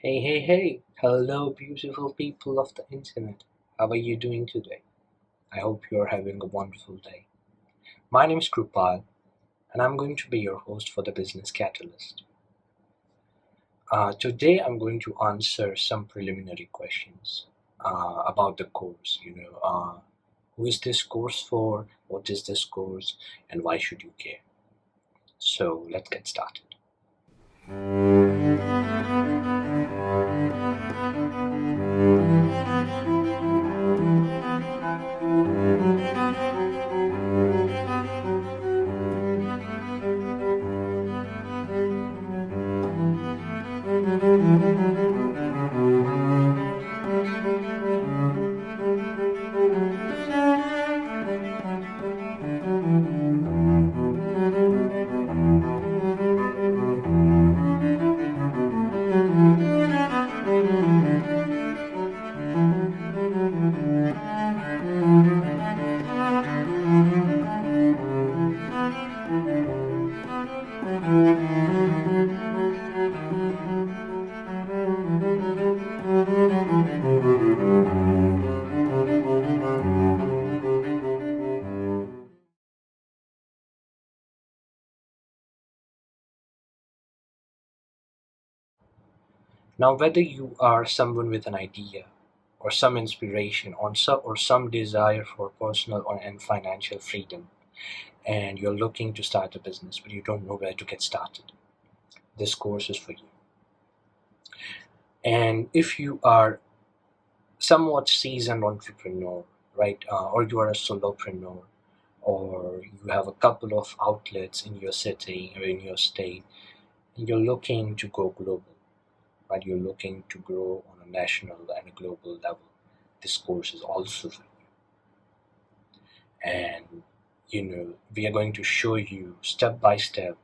Hey, hey, hey! Hello, beautiful people of the internet. How are you doing today? I hope you are having a wonderful day. My name is Krupal, and I'm going to be your host for the Business Catalyst. Today, I'm going to answer some preliminary questions about the course. Who is this course for? What is this course? And why should you care? So, let's get started. Now, whether you are someone with an idea, or some inspiration, or some desire for personal and financial freedom, and you're looking to start a business but you don't know where to get started, this course is for you. And if you are somewhat seasoned entrepreneur, right, or you are a solopreneur, or you have a couple of outlets in your city or in your state, and you're looking to go global, right, you're looking to grow on a national and a global level, this course is also for you. And we are going to show you step by step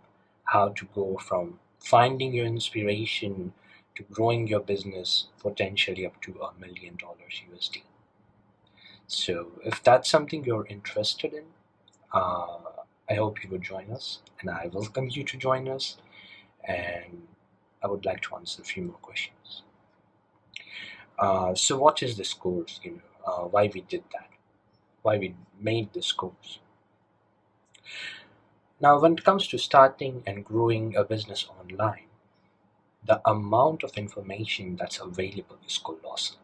how to go from finding your inspiration to growing your business potentially up to $1 million USD. So if that's something you're interested in, uh, I hope you would join us, and I welcome you to join us. And I would like to answer a few more questions. So what is this course? Why we did that? Why we made this course? Now, when it comes to starting and growing a business online, the amount of information that's available is colossal,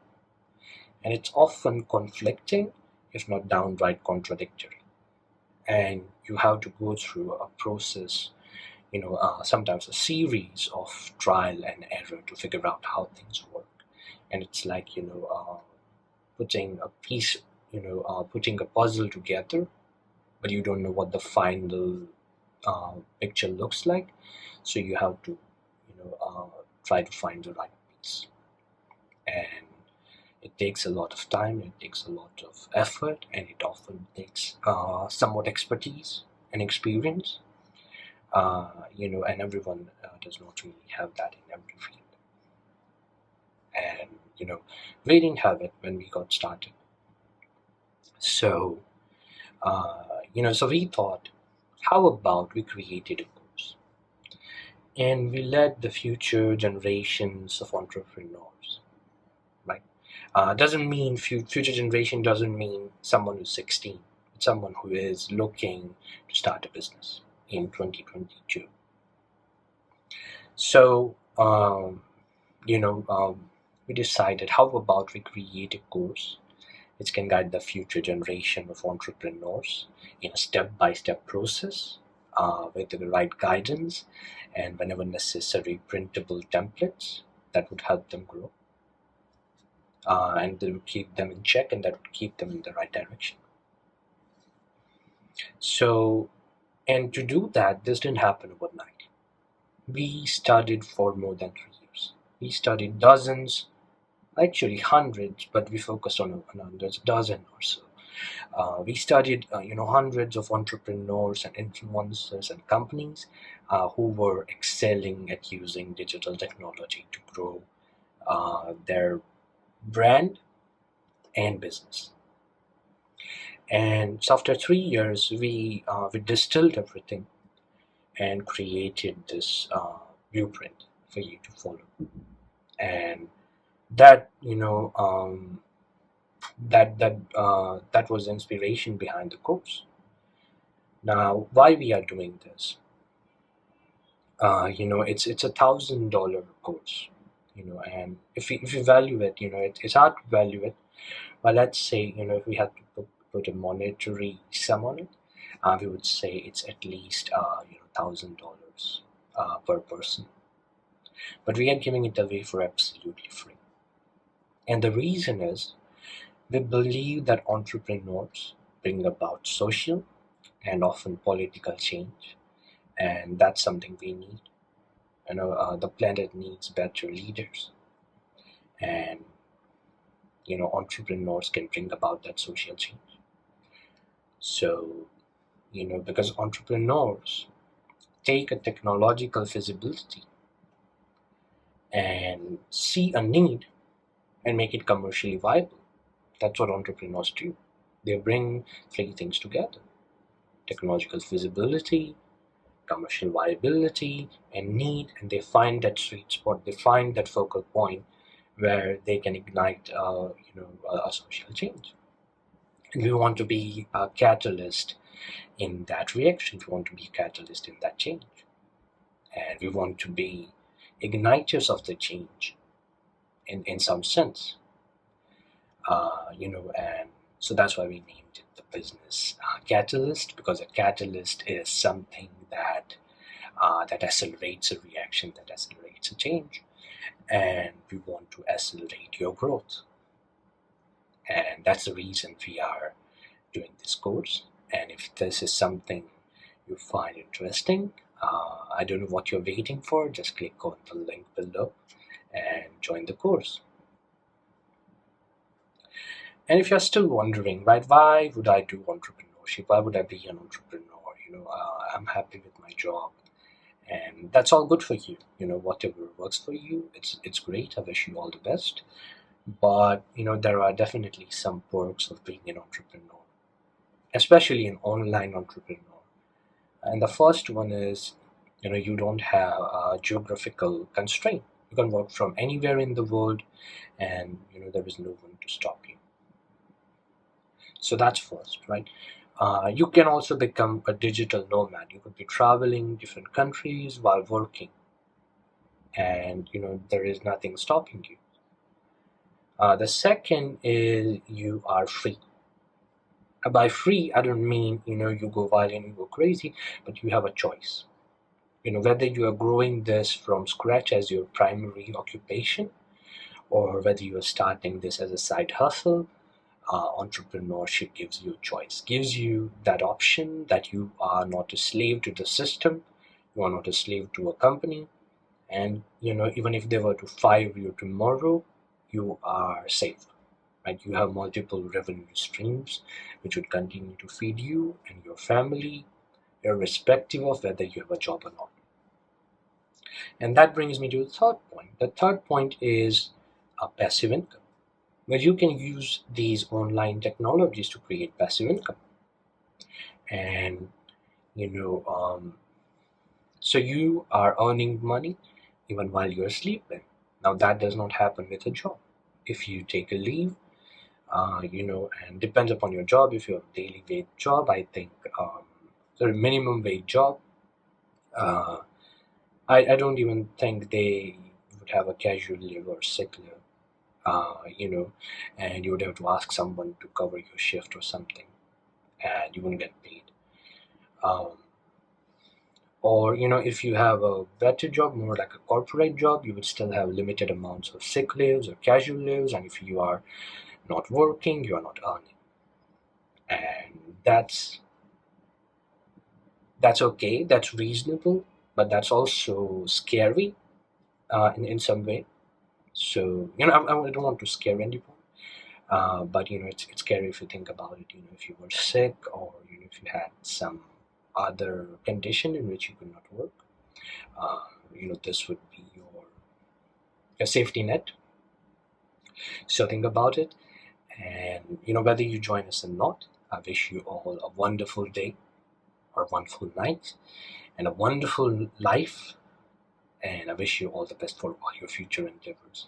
and it's often conflicting, if not downright contradictory. And you have to go through a process, sometimes a series of trial and error to figure out how things work. And it's like, putting a piece, putting a puzzle together, but you don't know what the final picture looks like. So you have to, try to find the right piece. And it takes a lot of time, it takes a lot of effort, and it often takes somewhat expertise and experience. And everyone does not really have that in every field. And we didn't have it when we got started. So so we thought, how about we created a course and we led the future generations of entrepreneurs, right? Doesn't mean future generation doesn't mean someone who's 16. It's someone who is looking to start a business in 2022. So, we decided, how about we create a course which can guide the future generation of entrepreneurs in a step-by-step process with the right guidance and whenever necessary printable templates that would help them grow, and that would keep them in check and that would keep them in the right direction. So, and to do that, this didn't happen overnight. We studied for more than 3 years. We studied dozens, actually hundreds, but we focused on a dozen or so. We studied, hundreds of entrepreneurs and influencers and companies who were excelling at using digital technology to grow their brand and business. And so after 3 years, we distilled everything and created this blueprint for you to follow. And that that was the inspiration behind the course. Now, why we are doing this? It's $1,000 course. And if you value it, it's hard to value it. But let's say, if we had to put a monetary sum on it, we would say it's at least $1,000 per person. But we are giving it away for absolutely free. And the reason is, we believe that entrepreneurs bring about social and often political change, and that's something we need. The planet needs better leaders, and entrepreneurs can bring about that social change. So, because entrepreneurs take a technological feasibility and see a need and make it commercially viable. That's what entrepreneurs do. They bring three things together: technological feasibility, commercial viability, and need, and they find that sweet spot. They find that focal point where they can ignite, a social change. And we want to be a catalyst in that reaction. We want to be a catalyst in that change, and we want to be igniters of the change in some sense. And so that's why we named it the business catalyst, because a catalyst is something that accelerates a reaction, that accelerates a change, and we want to accelerate your growth. And that's the reason we are doing this course. And if this is something you find interesting, I don't know what you're waiting for. Just click on the link below and join the course. And if you're still wondering, right, why would I do entrepreneurship? Why would I be an entrepreneur? I'm happy with my job, and that's all good for you. Whatever works for you, it's great. I wish you all the best. But there are definitely some perks of being an entrepreneur, especially an online entrepreneur. And the first one is, you don't have a geographical constraint. You can work from anywhere in the world, and there is no one to stop you. So that's first, right? You can also become a digital nomad. You could be traveling different countries while working, and there is nothing stopping you. The second is you are free. By free, I don't mean you go violent, you go crazy, but you have a choice. Whether you are growing this from scratch as your primary occupation, or whether you are starting this as a side hustle. Entrepreneurship gives you a choice, gives you that option that you are not a slave to the system, you are not a slave to a company, and even if they were to fire you tomorrow, you are safe, right? You have multiple revenue streams which would continue to feed you and your family, irrespective of whether you have a job or not. And that brings me to the third point. The third point is a passive income, where you can use these online technologies to create passive income. And you know so you are earning money even while you're sleeping. Now that does not happen with a job. If you take a leave, and depends upon your job. If you have a daily wage job, I think, sorry, minimum wage job, uh, I don't even think they would have a casual leave or sick leave. And you would have to ask someone to cover your shift or something, and you wouldn't get paid. Um, or if you have a better job, more like a corporate job, you would still have limited amounts of sick leaves or casual leaves, and if you are not working, you are not earning, and that's okay, that's reasonable, but that's also scary in some way. So I don't want to scare anyone, but it's scary if you think about it. If you were sick, or if you had some other condition in which you could not work, this would be your safety net. So think about it, and whether you join us or not, I wish you all a wonderful day or a wonderful night and a wonderful life. and I wish you all the best for all your future endeavors.